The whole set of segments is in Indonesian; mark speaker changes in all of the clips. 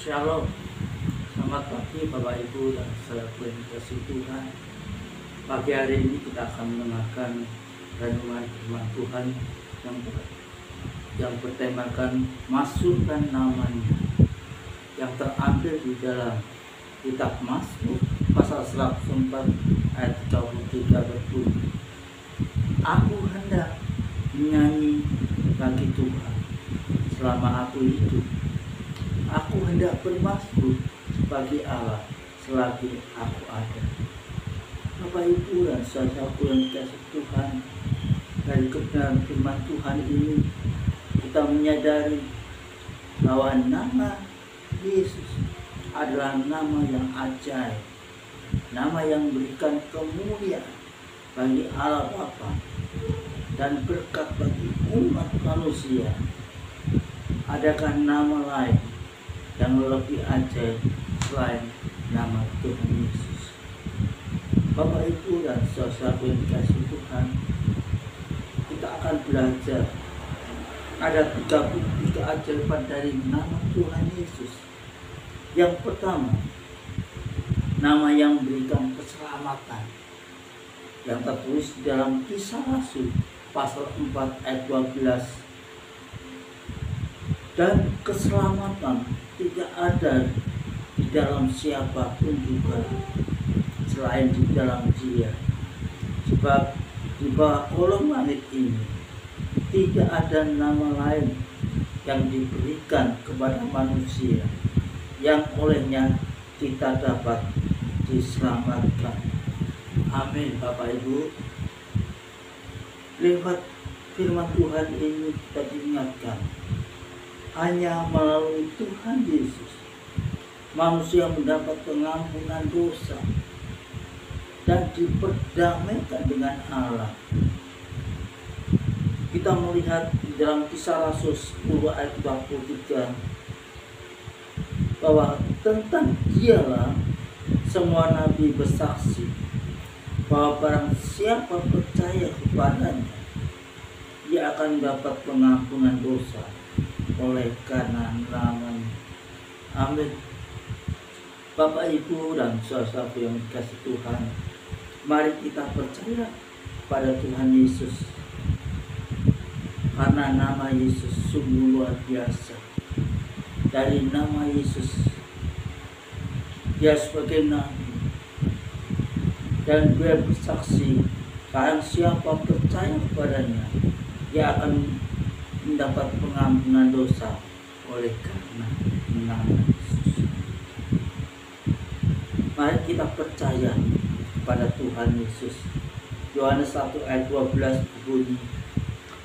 Speaker 1: Shalom, selamat pagi Bapak Ibu dan saudaraku yang dikasihi Tuhan. Pagi hari ini kita akan mendengarkan renungan firman Tuhan yang bertemakan masukkan namanya, yang terambil di dalam kitab Mazmur pasal 104 ayat 33 berbunyi, aku hendak menyanyi bagi Tuhan selama aku hidup. Aku hendak bermasmur bagi Allah selagi aku ada. Bapak Ibu dan saudaraku yang dikasihi Tuhan, dari kebenaran firman Tuhan ini kita menyadari bahwa nama Yesus adalah nama yang ajaib, nama yang memberikan kemuliaan bagi Allah Bapa dan berkat bagi umat manusia. Adakah nama lain yang lebih ajaib selain nama Tuhan Yesus? Bapak Ibu dan saudaraku yang dikasihi Tuhan, kita akan belajar ada 3 bukti keajaiban dari nama Tuhan Yesus. Yang pertama, nama yang memberikan keselamatan, yang tertulis di dalam Kisah Rasul pasal 4 ayat 12. Dan keselamatan tidak ada di dalam siapapun juga selain di dalam Dia, sebab di bawah kolong langit ini tidak ada nama lain yang diberikan kepada manusia yang olehnya kita dapat diselamatkan. Amin. Bapak Ibu, lewat firman Tuhan ini kita diingatkan, hanya melalui Tuhan Yesus manusia mendapat pengampunan dosa dan diperdamaikan dengan Allah. Kita melihat di dalam Kisah Rasul 10 ayat 23 bahwa tentang Dialah semua nabi bersaksi bahwa barang siapa percaya kepadanya, dia akan dapat pengampunan dosa oleh karena namanya. Amin. Bapak Ibu dan saudaraku yang dikasihi Tuhan, mari kita percaya pada Tuhan Yesus, karena nama Yesus sungguh luar biasa. Dari nama Yesus, Dia sebagai nabi dan Dia bersaksi, barang siapa percaya kepadanya, dia akan mendapat pengampunan dosa oleh karena nama Yesus. Mari kita percaya pada Tuhan Yesus. Yohanes 1 ayat 12 berbunyi,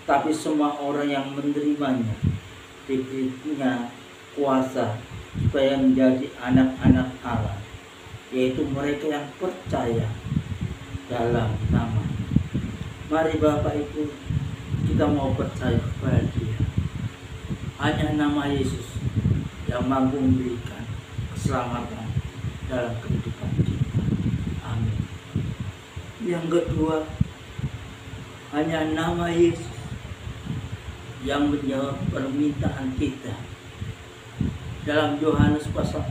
Speaker 1: tapi semua orang yang menerimanya diberinya kuasa supaya menjadi anak-anak Allah, yaitu mereka yang percaya dalam nama. Mari Bapak Ibu, kita mau percaya kepada Dia. Hanya nama Yesus yang mampu memberikan keselamatan dalam kehidupan kita. Amin. Yang kedua, hanya nama Yesus yang menjawab permintaan kita. Dalam Yohanes pasal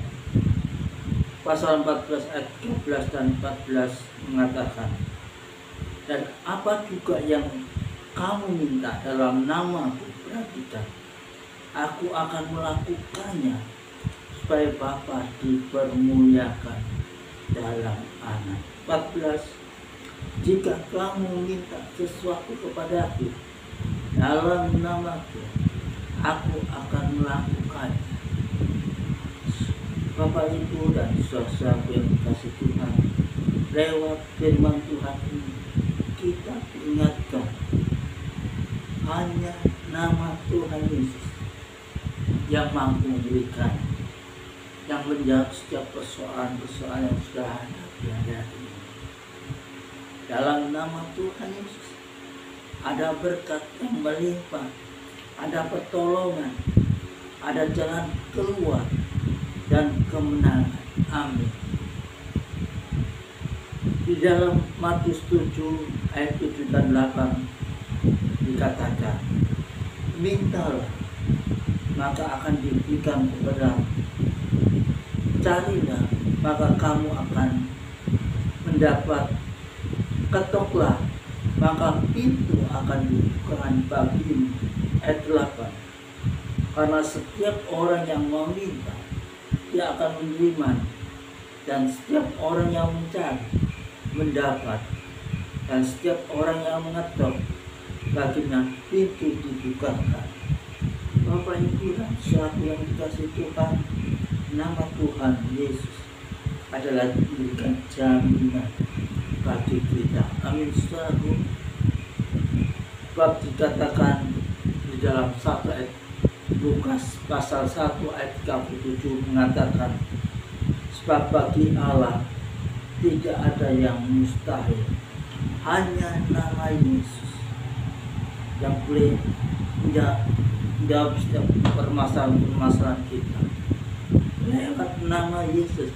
Speaker 1: 14 ayat 13 dan 14 mengatakan, dan apa juga yang kamu minta dalam namaku, perhatikan, aku akan melakukannya supaya Bapa dipermuliakan dalam Anak. 14, jika kamu minta sesuatu kepadaku dalam namaku, aku akan melakukannya. Bapak Ibu dan saudaraku yang dikasihi Tuhan, lewat firman Tuhan ini kita diingatkan hanya nama Tuhan Yesus yang mampu memberikan, yang menjawab setiap persoalan-persoalan yang sudah ada di hari ini. Dalam nama Tuhan Yesus ada berkat yang melimpah, ada pertolongan, ada jalan keluar dan kemenangan. Amin. Di dalam Matius 7 ayat 7 dan 8 dikatakan, mintalah maka akan diberikan kepadamu, carilah maka kamu akan mendapat, ketoklah maka pintu akan dibukakan bagimu. Ayat 8. Karena setiap orang yang meminta dia akan menerima, dan setiap orang yang mencari mendapat, dan setiap orang yang mengetok baginya pintu dibukakan. Bapak Ibu dan saudara yang dikasihi Tuhan, nama Tuhan Yesus adalah memberikan jaminan bagi kita. Amin saudara. Bab dikatakan di dalam 1 ayat Lukas pasal 1 ayat 37 mengatakan, sebab bagi Allah tidak ada yang mustahil, hanya nama Yesus yang boleh menjawab setiap permasalahan kita. Lewat nama Yesus,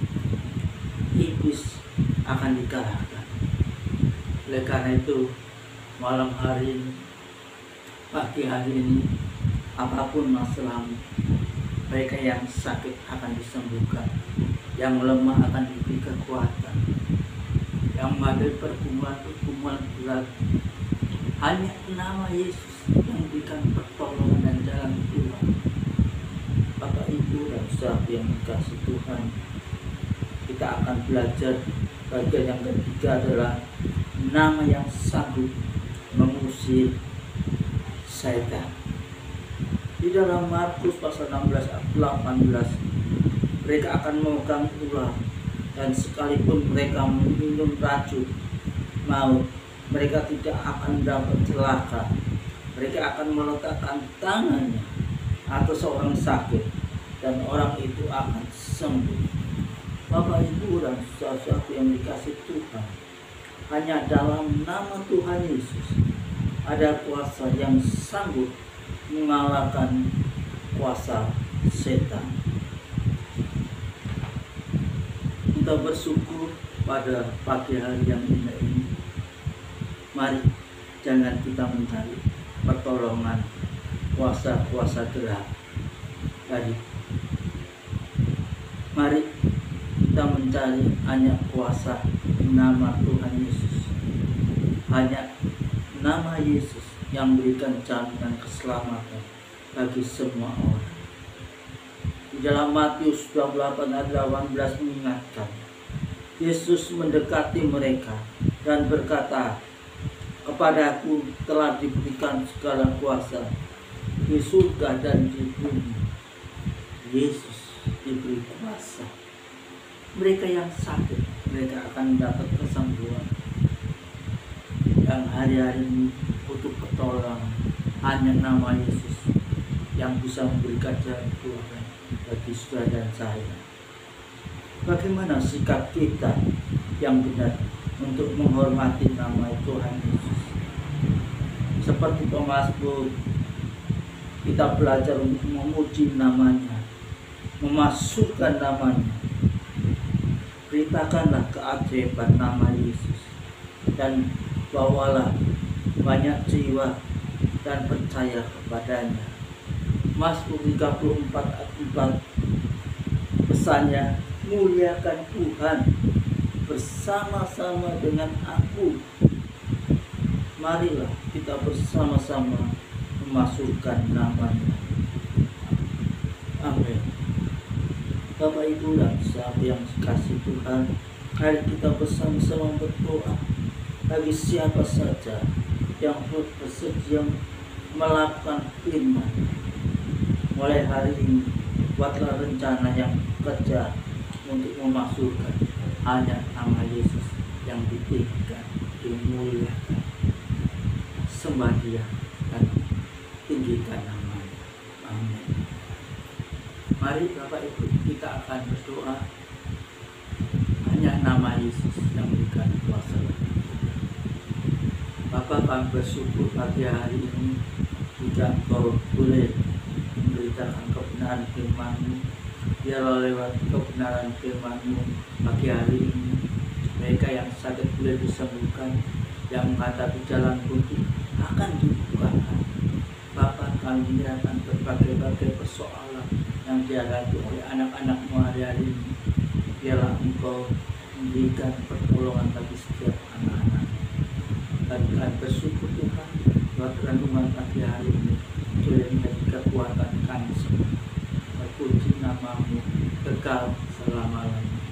Speaker 1: iblis akan dikalahkan. Oleh karena itu, malam hari ini, pagi hari ini, apapun masalahmu, mereka yang sakit akan disembuhkan, yang lemah akan diberi kekuatan, yang menghadapi pergumulan berat, hanya nama Yesus yang memberikan pertolongan dan jalan keluar. Bapak Ibu dan saudara yang dikasihi Tuhan, kita akan belajar bagian yang ketiga adalah nama yang sanggup mengusir setan. Di dalam Markus pasal 16 ayat 18, mereka akan memegang ular, dan sekalipun mereka minum racun maut, mereka tidak akan dapat celaka. Mereka akan meletakkan tangannya atas seorang sakit, dan orang itu akan sembuh. Bapak Ibu dan saudara yang dikasihi Tuhan, hanya dalam nama Tuhan Yesus ada kuasa yang sanggup mengalahkan kuasa setan. Kita bersyukur pada pagi hari yang indah ini. Mari jangan kita mencari pertolongan kuasa-kuasa gelap tadi. Mari kita mencari hanya kuasa nama Tuhan Yesus. Hanya nama Yesus yang memberikan jaminan keselamatan bagi semua orang. Di dalam Matius 28 ayat 18 mengingatkan, Yesus mendekati mereka dan berkata, kepadaku telah diberikan segala kuasa di surga dan di bumi. Yesus diberi kuasa. Mereka yang sakit, mereka akan mendapat kesembuhan. Yang hari-hari ini butuh pertolongan, hanya nama Yesus yang bisa memberikan jalan keluar bagi saudara dan saya. Bagaimana sikap kita yang benar untuk menghormati nama Tuhan Yesus? Seperti pemazmur, kita belajar untuk memuji namanya, memasukkan namanya. Beritakanlah keajaiban nama Yesus, dan bawalah banyak jiwa dan percaya kepadanya. Mazmur 34 ayat 4, pesannya, muliakan Tuhan bersama-sama dengan aku. Marilah kita bersama-sama memasukkan namanya. Amin. Bapak Ibu dan sahabat yang dikasihi Tuhan, mari kita bersama-sama berdoa bagi siapa saja yang bersedia melakukan firman. Mulai hari ini, buatlah rencana yang kerja untuk memasukkan hanya nama Yesus yang ditinggikan, dimuliakan, sembah Dia dan tinggikan namanya. Amin. Mari Bapak Ibu, kita akan berdoa hanya nama Yesus yang memberikan kuasa. Bapak, kami bersyukur pagi hari ini jika Kau boleh memberitakan kebenaran firman-Mu. Biarlah lewat kebenaran firman-Mu pagi hari ini mereka yang sakit boleh disembuhkan, yang menghadapi jalan buntu akan dibukakan. Bapak, kami menyerahkan berbagai-bagai persoalan yang dihadapi oleh anak-anak-Mu hari-hari ini. Engkau memberikan pertolongan bagi setiap anak-anak. Dan kami bersyukur Tuhan buat renungan pagi hari ini boleh menjadi kekuatan kami semua. Terpuji namamu kekal selama-lamanya.